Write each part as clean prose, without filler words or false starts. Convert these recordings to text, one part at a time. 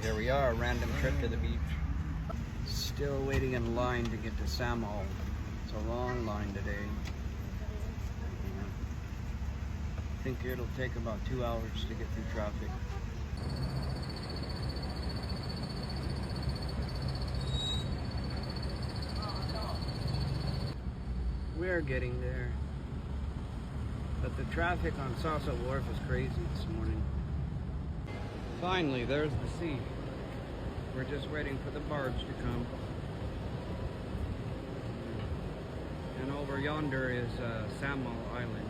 here we are, a random trip to the beach. Still waiting in line to get to Samal. It's a long line today. I think it'll take about 2 hours to get through traffic. We're getting there. But the traffic on Salsa Wharf is crazy this morning. Finally, there's the sea. We're just waiting for the barge to come. And over yonder is Samal Island.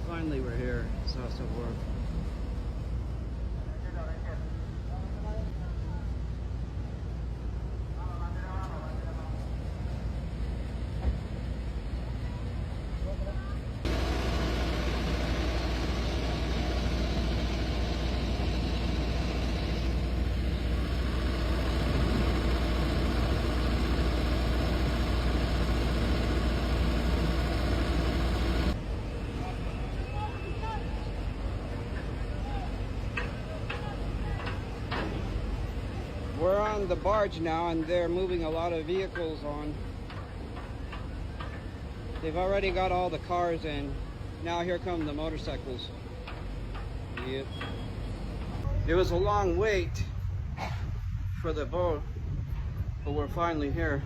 Finally, we're here, Salsa Wharf. We're on the barge now and they're moving a lot of vehicles on. They've already got all the cars in. Now here come the motorcycles. Yep. It was a long wait for the boat, but we're finally here.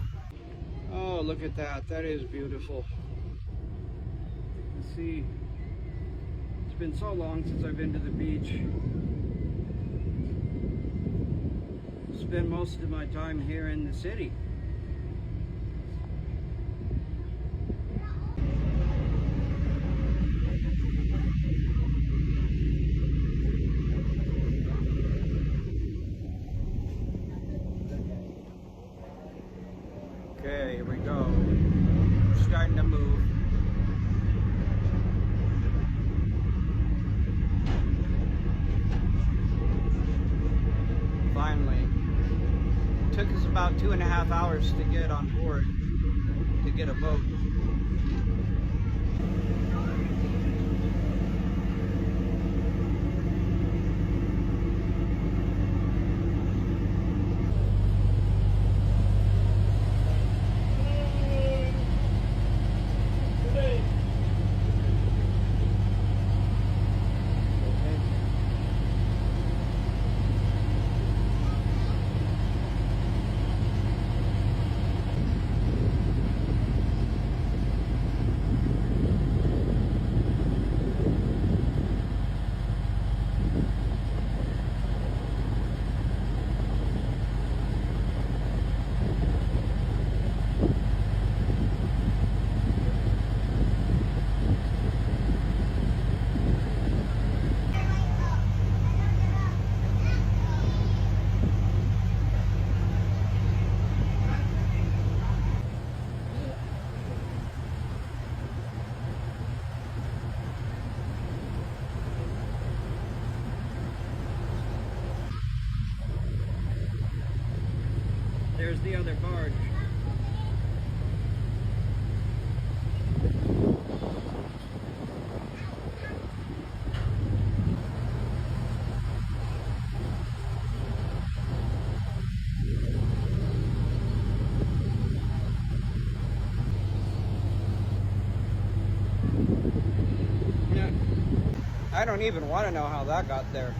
Oh, look at that. That is beautiful. The sea. It's been so long since I've been to the beach. Spend most of my time here in the city. Okay, here we go. We're starting to move. Finally. Took us about 2.5 hours to get on board to get a boat. There's the other barge. Yeah. I don't even want to know how that got there.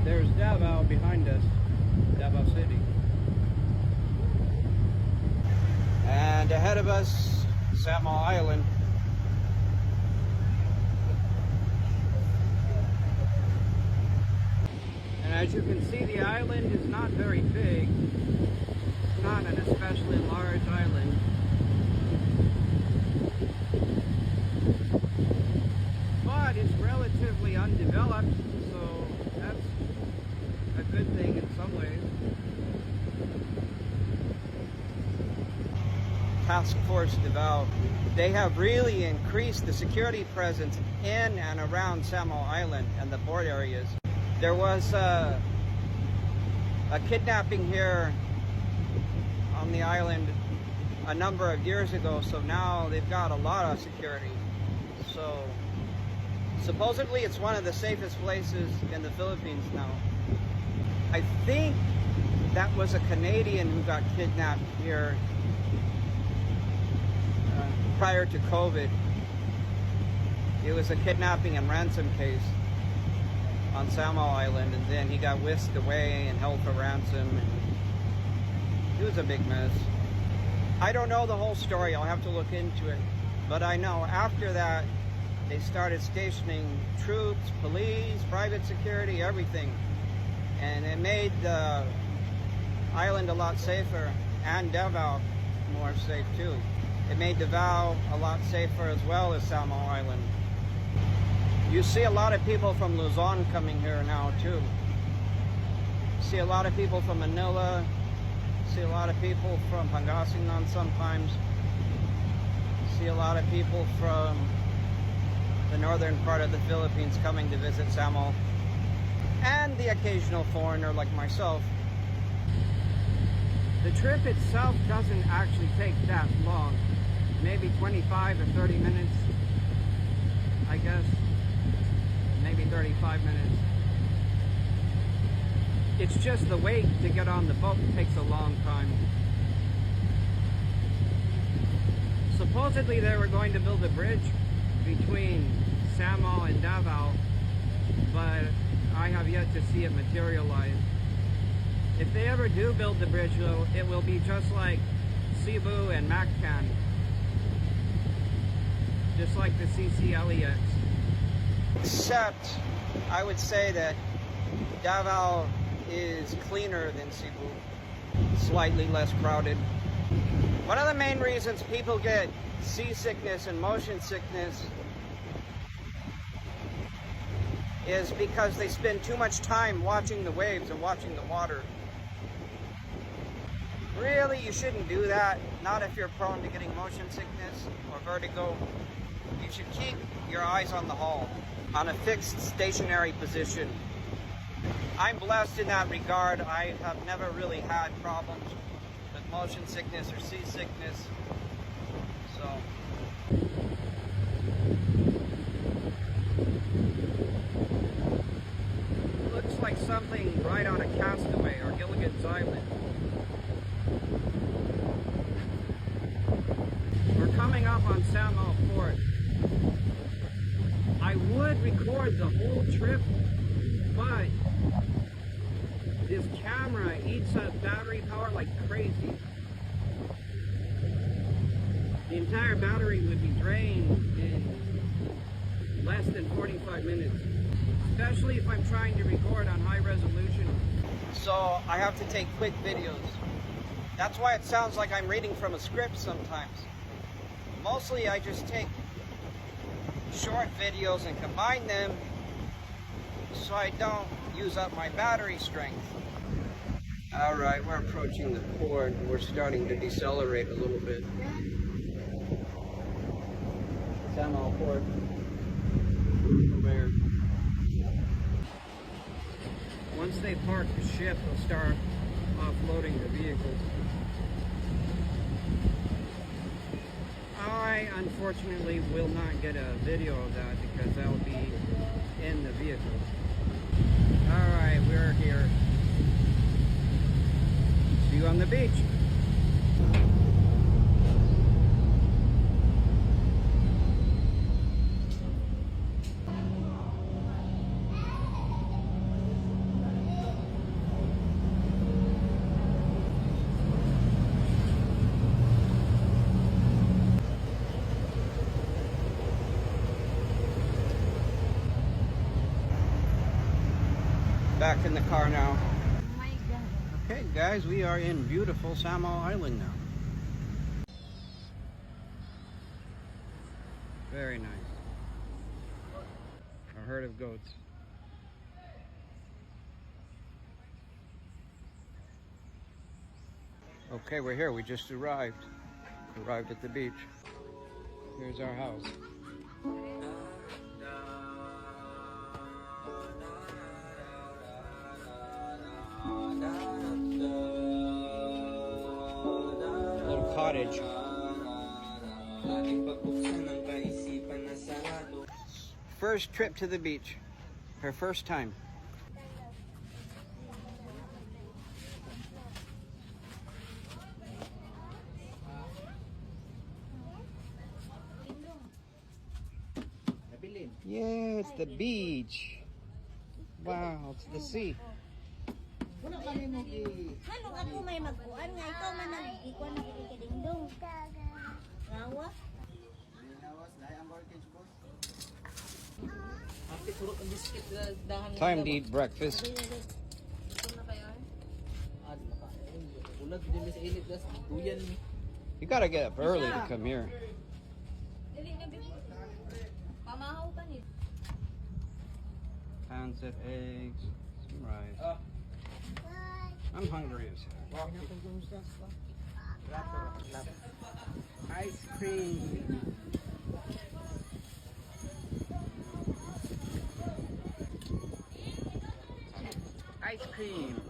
There's Davao behind us, Davao City. And ahead of us, Samal Island. As you can see, the island is not very big. It's not an especially large island. But it's relatively undeveloped, so that's a good thing in some ways. Task Force Davao, they have really increased the security presence in and around Samal Island and the port areas. There was a kidnapping here on the island a number of years ago, so now they've got a lot of security. So supposedly it's one of the safest places in the Philippines now. I think that was a Canadian who got kidnapped here prior to COVID. It was a kidnapping and ransom case on Samal Island, and then he got whisked away and held for ransom. It was a big mess. I don't know the whole story, I'll have to look into it, but I know after that they started stationing troops, police, private security, everything, and it made the island a lot safer, and Davao more safe too. It made Davao a lot safer as well as Samal Island. You see a lot of people from Luzon coming here now too. See a lot of people from Manila. See a lot of people from Pangasinan sometimes. See a lot of people from the northern part of the Philippines coming to visit Samal. And the occasional foreigner like myself. The trip itself doesn't actually take that long. Maybe 25 or 30 minutes, I guess. Maybe 35 minutes. It's just the wait to get on the boat takes a long time. Supposedly they were going to build a bridge between Samal and Davao, but I have yet to see it materialize. If they ever do build the bridge though, it will be just like Cebu and Mactan. Just like the CCLEX. Except, I would say that Davao is cleaner than Cebu. Slightly less crowded. One of the main reasons people get seasickness and motion sickness is because they spend too much time watching the waves and watching the water. Really, you shouldn't do that. Not if you're prone to getting motion sickness or vertigo. You should keep your eyes on the hull, on a fixed stationary position. I'm blessed in that regard. I have never really had problems with motion sickness or seasickness. So looks like something right on a Castaway or Gilligan's Island. We're coming up on Samal Port. I would record the whole trip, but this camera eats up battery power like crazy. The entire battery would be drained in less than 45 minutes, especially if I'm trying to record on high resolution. So I have to take quick videos. That's why it sounds like I'm reading from a script sometimes. Mostly I just take short videos and combine them so I don't use up my battery strength. Alright, we're approaching the port. We're starting to decelerate a little bit. Samal Port. Over here. Once they park the ship, they'll start offloading the vehicles. I unfortunately will not get a video of that because I'll be in the vehicle. Alright, we're here. See you on the beach. back in the car now. Oh my God. Okay, guys, we are in beautiful Samal Island now. Very nice. A herd of goats. Okay, we're here. We just arrived. Arrived at the beach. Here's our house. Little cottage. First trip to the beach. Her first time. Yeah, it's the beach. Wow, it's the sea. Ano ako may magkuan nga ikaw man nag-ikuan na kikidingdong. Ngawa? Time to eat breakfast. You gotta get up early to come here. Pancit, eggs, some rice. I'm hungry as heck. Ice cream. Ice cream.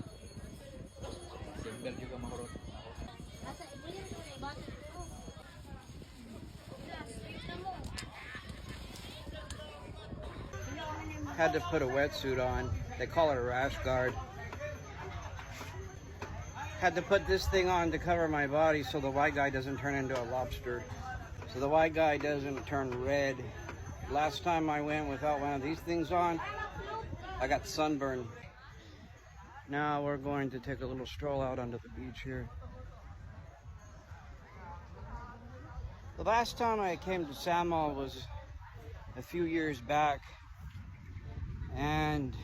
Had to put a wetsuit on. They call it a rash guard. Had to put this thing on to cover my body so the white guy doesn't turn into a lobster. So the white guy doesn't turn red. Last time I went without one of these things on, I got sunburned. Now we're going to take a little stroll out onto the beach here. The last time I came to Samal was a few years back, and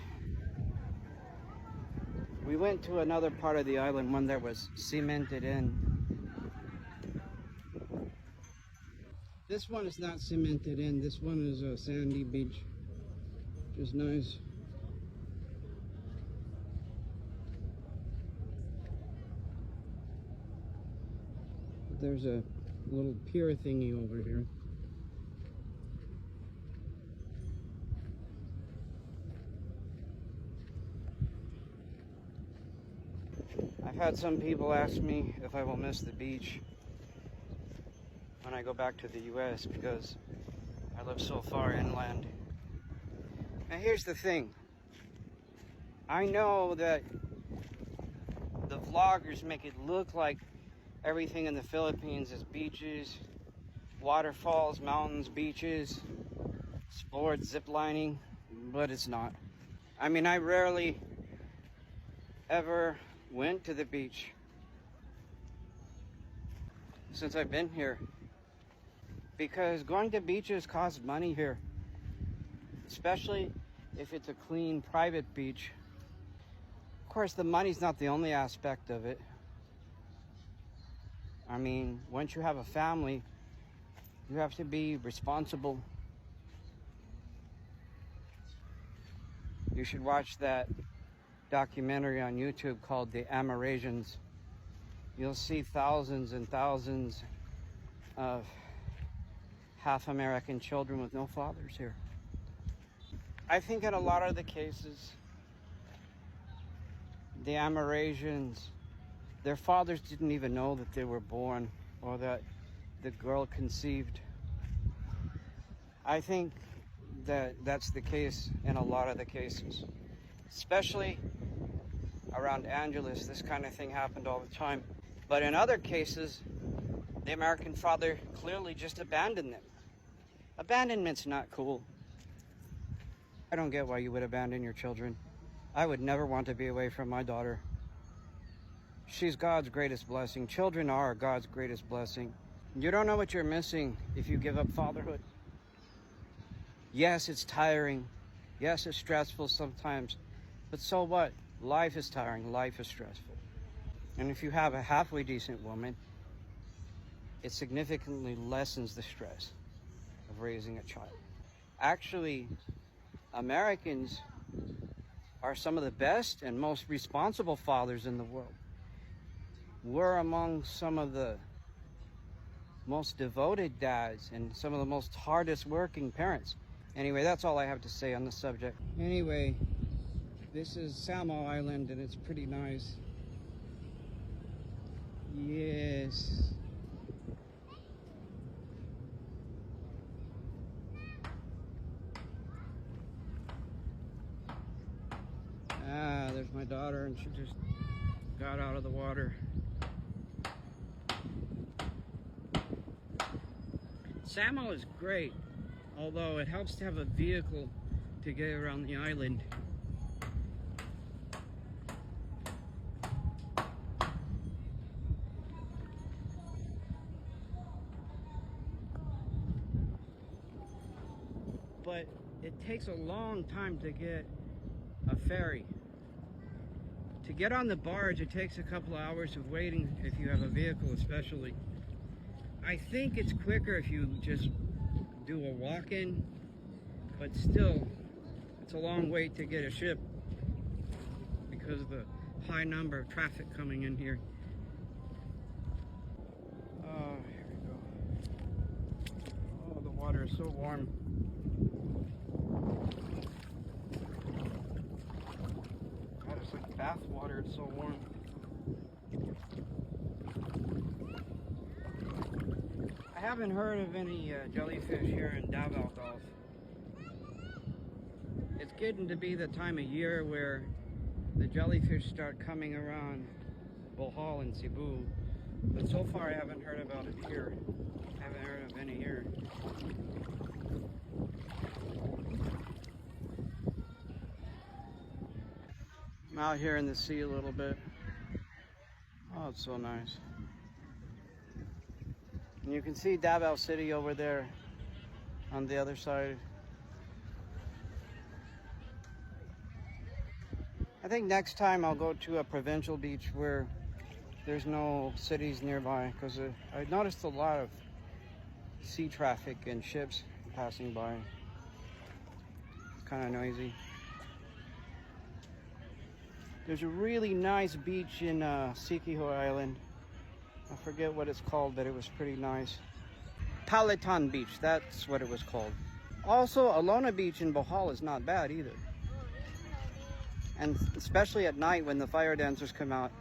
we went to another part of the island, one that was cemented in. This one is not cemented in. This one is a sandy beach, which is nice. There's a little pier thingy over here. I've had some people ask me if I will miss the beach when I go back to the US because I live so far inland. Now here's the thing. I know that the vloggers make it look like everything in the Philippines is beaches, waterfalls, mountains, beaches, sports, zip lining, but it's not. I mean, I rarely ever went to the beach since I've been here because going to beaches costs money here, especially if it's a clean private beach. Of course, the money's not the only aspect of it. I mean, once you have a family, you have to be responsible. You should watch that documentary on YouTube called The Amerasians. You'll see thousands and thousands of half American children with no fathers here. I think in a lot of the cases, the Amerasians, their fathers didn't even know that they were born or that the girl conceived. I think that that's the case in a lot of the cases, especially around Angeles. This kind of thing happened all the time. But in other cases, the American father clearly just abandoned them. Abandonment's not cool. I don't get why you would abandon your children. I would never want to be away from my daughter. She's God's greatest blessing. Children are God's greatest blessing. You don't know what you're missing if you give up fatherhood. Yes, it's tiring. Yes, it's stressful sometimes. But so what? Life is tiring, life is stressful. And if you have a halfway decent woman, it significantly lessens the stress of raising a child. Actually, Americans are some of the best and most responsible fathers in the world. We're among some of the most devoted dads and some of the most hardest working parents. Anyway, that's all I have to say on the subject. Anyway, this is Samal Island and it's pretty nice. Yes. Ah, there's my daughter and she just got out of the water. Samal is great, although it helps to have a vehicle to get around the island. But it takes a long time to get a ferry. To get on the barge, it takes a couple of hours of waiting if you have a vehicle especially. I think it's quicker if you just do a walk-in, but still, it's a long wait to get a ship because of the high number of traffic coming in here. Oh, here we go. Oh, the water is so warm. God, it's like bath water, it's so warm. I haven't heard of any jellyfish here in Davao Gulf. It's getting to be the time of year where the jellyfish start coming around Bohol and Cebu, but so far I haven't heard about it here. I haven't heard of any here. I'm out here in the sea a little bit. Oh, it's so nice. And you can see Davao City over there on the other side. I think next time I'll go to a provincial beach where there's no cities nearby, because I noticed a lot of sea traffic and ships passing by. It's kind of noisy. There's a really nice beach in Siquijor Island. I forget what it's called, but it was pretty nice. Palitan Beach, that's what it was called. Also, Alona Beach in Bohol is not bad either. And especially at night when the fire dancers come out.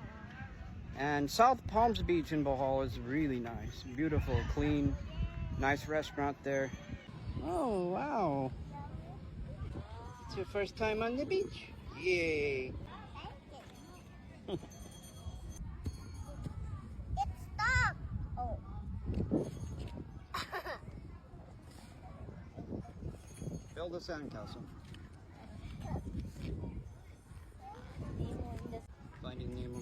And South Palms Beach in Bohol is really nice. Beautiful, clean, nice restaurant there. Oh, wow. It's your first time on the beach? Yay. Build a sandcastle. Finding Nemo.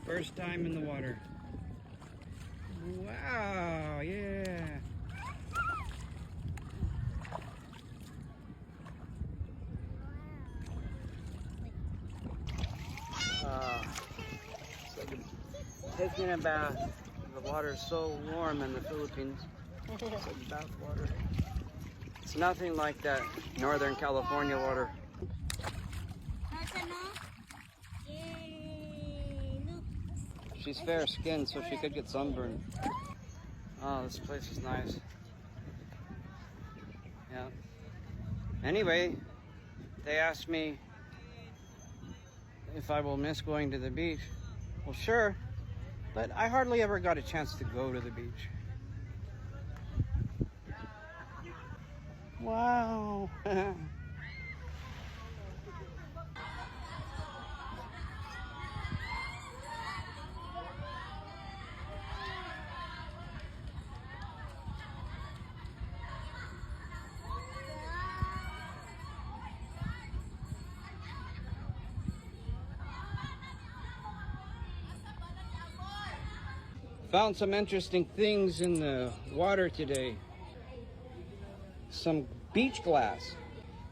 First time in the water. Wow, yeah. Taking a bath. The water is so warm in the Philippines. It's like bath water. It's nothing like that Northern California water. She's fair skinned, so she could get sunburned. Oh, this place is nice. Yeah. Anyway, they asked me if I will miss going to the beach. Well, sure. But I hardly ever got a chance to go to the beach. Wow. Found some interesting things in the water today. Some beach glass.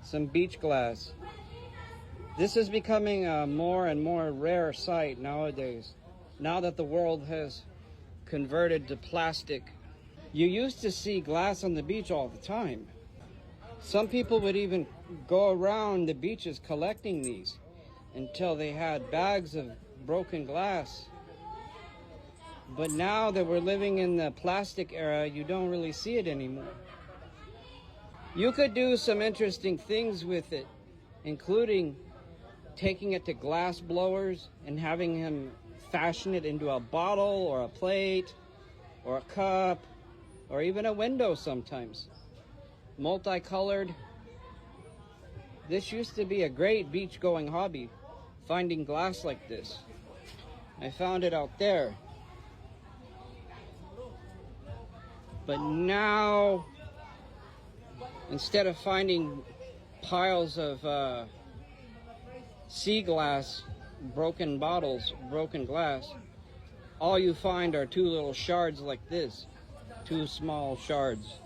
Some beach glass. This is becoming a more and more rare sight nowadays. Now that the world has converted to plastic. You used to see glass on the beach all the time. Some people would even go around the beaches collecting these until they had bags of broken glass. But now that we're living in the plastic era, you don't really see it anymore. You could do some interesting things with it, including taking it to glass blowers and having him fashion it into a bottle or a plate or a cup or even a window sometimes. Multicolored. This used to be a great beach going hobby, finding glass like this. I found it out there. But now, instead of finding piles of sea glass, broken bottles, broken glass, all you find are two little shards like this. Two small shards.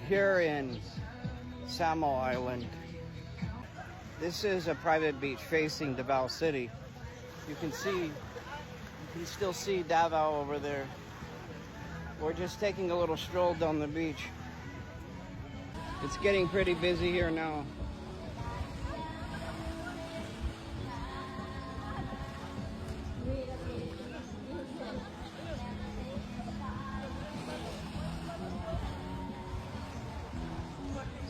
Here in Samal Island, this is a private beach facing Davao City. You can still see Davao over there. We're just taking a little stroll down the beach. It's getting pretty busy here now.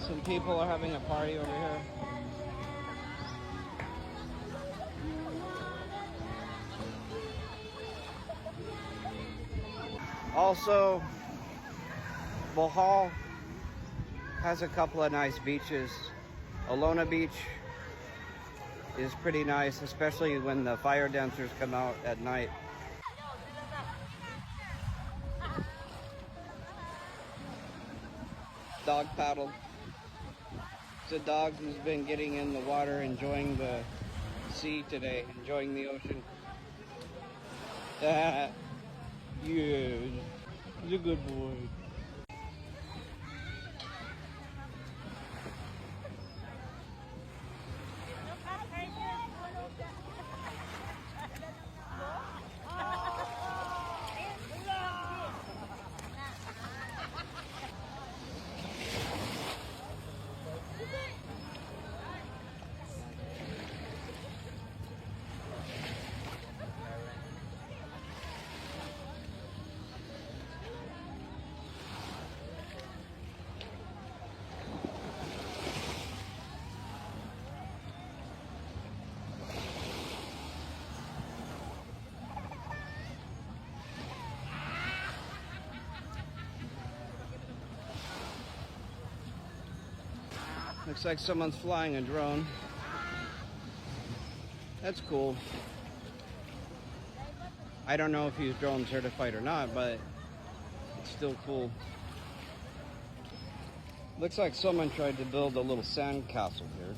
Some people are having a party over here. Also, Bohol has a couple of nice beaches. Alona Beach is pretty nice, especially when the fire dancers come out at night. Dog paddle. It's a dog who's been getting in the water, enjoying the sea today, enjoying the ocean. Yeah, he's a good boy. Looks like someone's flying a drone. That's cool. I don't know if he's drone certified or not, but it's still cool. Looks like someone tried to build a little sand castle here.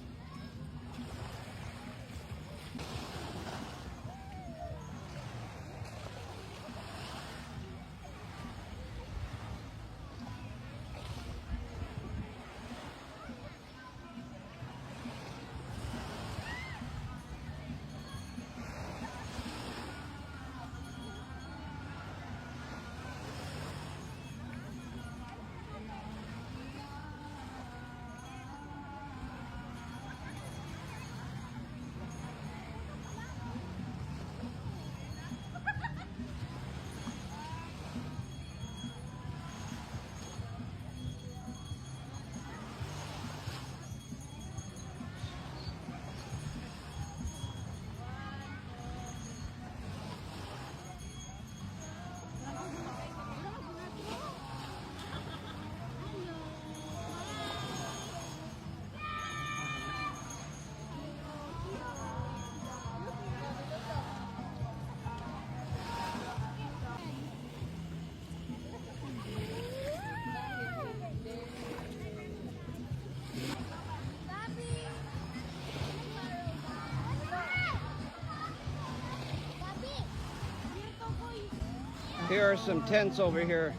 there are some tents over here.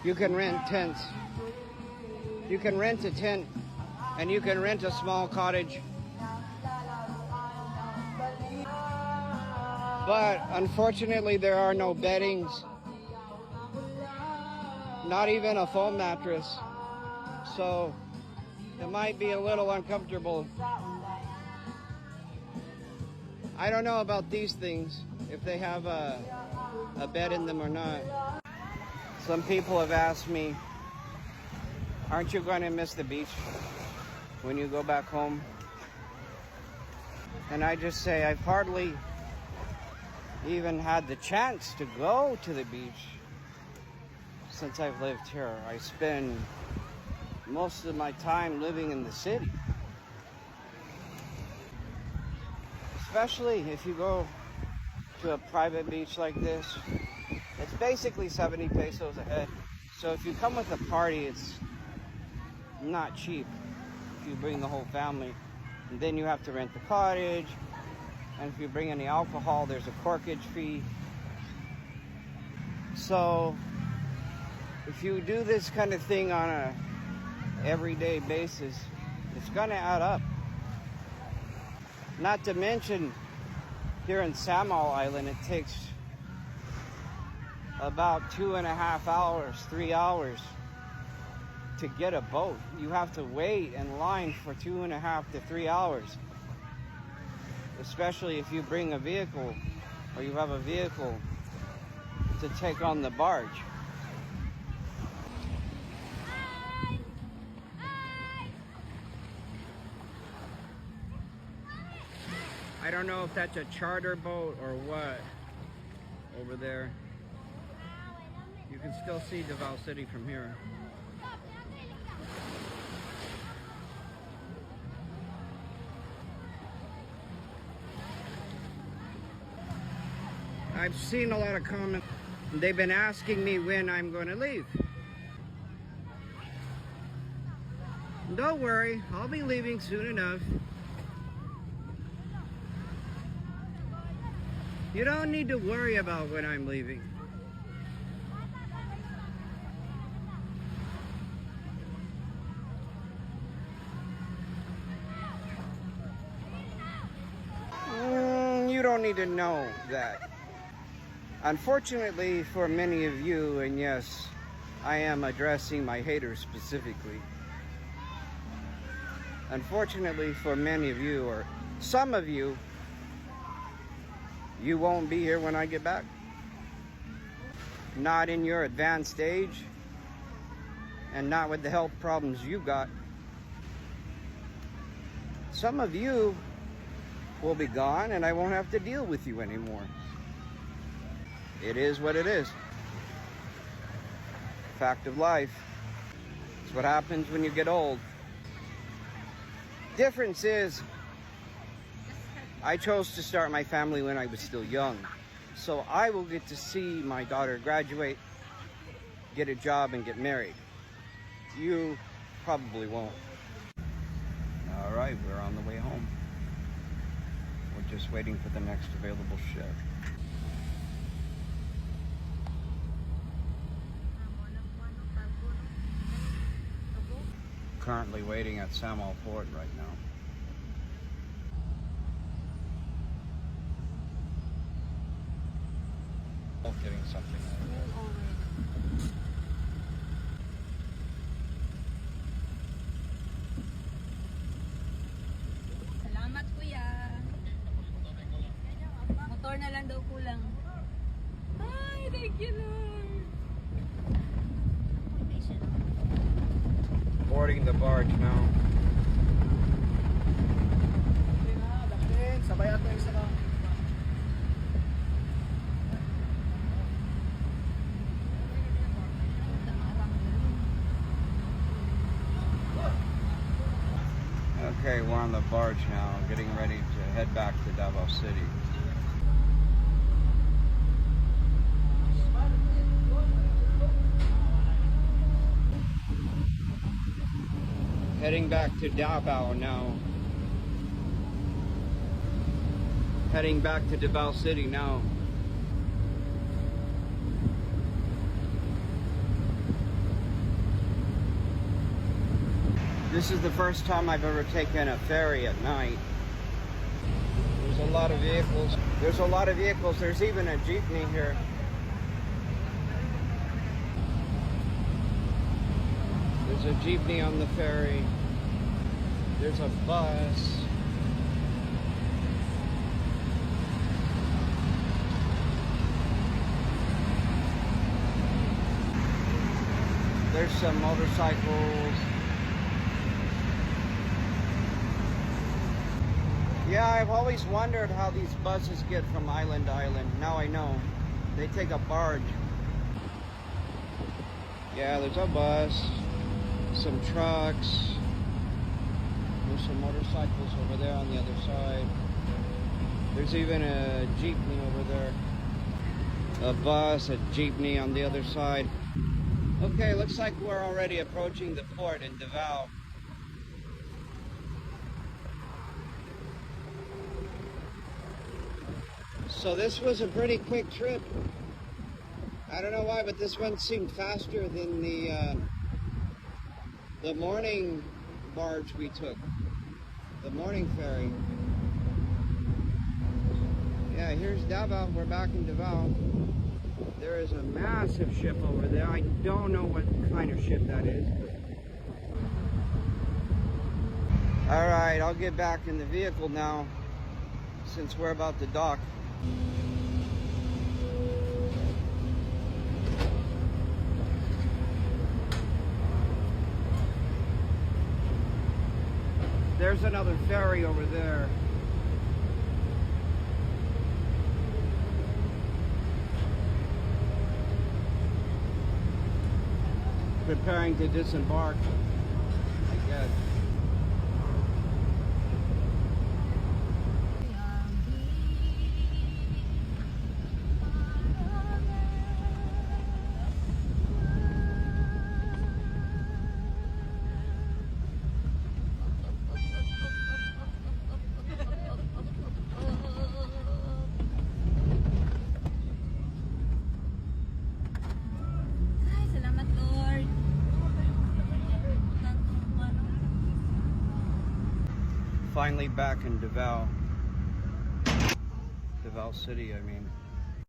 You can rent tents. You can rent a tent and you can rent a small cottage. But unfortunately there are no beddings. Not even a foam mattress. So it might be a little uncomfortable. I don't know about these things, if they have a bed in them or not. Some people have asked me, aren't you going to miss the beach when you go back home? And I just say I've hardly even had the chance to go to the beach since I've lived here. I spend most of my time living in the city. Especially if you go to a private beach like this, it's basically 70 pesos a head. So if you come with a party, it's not cheap if you bring the whole family. And then you have to rent the cottage. And if you bring any alcohol, there's a corkage fee. So if you do this kind of thing on a everyday basis, it's gonna add up. Not to mention, here in Samal Island, it takes about 2.5 hours, 3 hours to get a boat. You have to wait in line for 2.5 to 3 hours. Especially if you bring a vehicle or you have a vehicle to take on the barge. I don't know if that's a charter boat or what over there. You can still see Davao City from here. I've seen a lot of comments. They've been asking me when I'm going to leave. Don't worry, I'll be leaving soon enough. You don't need to worry about when I'm leaving. You don't need to know that. Unfortunately for many of you, and yes, I am addressing my haters specifically. Unfortunately for many of you, or some of you, you won't be here when I get back. Not in your advanced age, and not with the health problems you got. Some of you will be gone and I won't have to deal with you anymore. It is what it is. Fact of life. It's what happens when you get old. Difference is, I chose to start my family when I was still young. So I will get to see my daughter graduate, get a job, and get married. You probably won't. All right, we're on the way home. We're just waiting for the next available ship. Currently waiting at Samal Port right now. Getting something. Salamat kuya. Motor na lang daw kulang. Ay, thank you Lord. Boarding the barge now. Sabay ato isa lang. Okay, we're on the barge now, getting ready to head back to Davao City. Heading back to Davao now. Heading back to Davao City now. This is the first time I've ever taken a ferry at night. There's a lot of vehicles. There's a lot of vehicles. There's even a jeepney here. There's a jeepney on the ferry. There's a bus. There's some motorcycles. Yeah, I've always wondered how these buses get from island to island. Now I know. They take a barge. Yeah, there's a bus, some trucks. There's some motorcycles over there on the other side. There's even a jeepney over there. A bus, a jeepney on the other side. Okay, looks like we're already approaching the port in Davao. So this was a pretty quick trip. I don't know why, but this one seemed faster than the morning barge we took. The morning ferry. Yeah, here's Davao. We're back in Davao. There is a massive ship over there. I don't know what kind of ship that is. All right, I'll get back in the vehicle now since we're about to dock. There's another ferry over there. Preparing to disembark, I guess. Finally back in Davao. Davao City, I mean.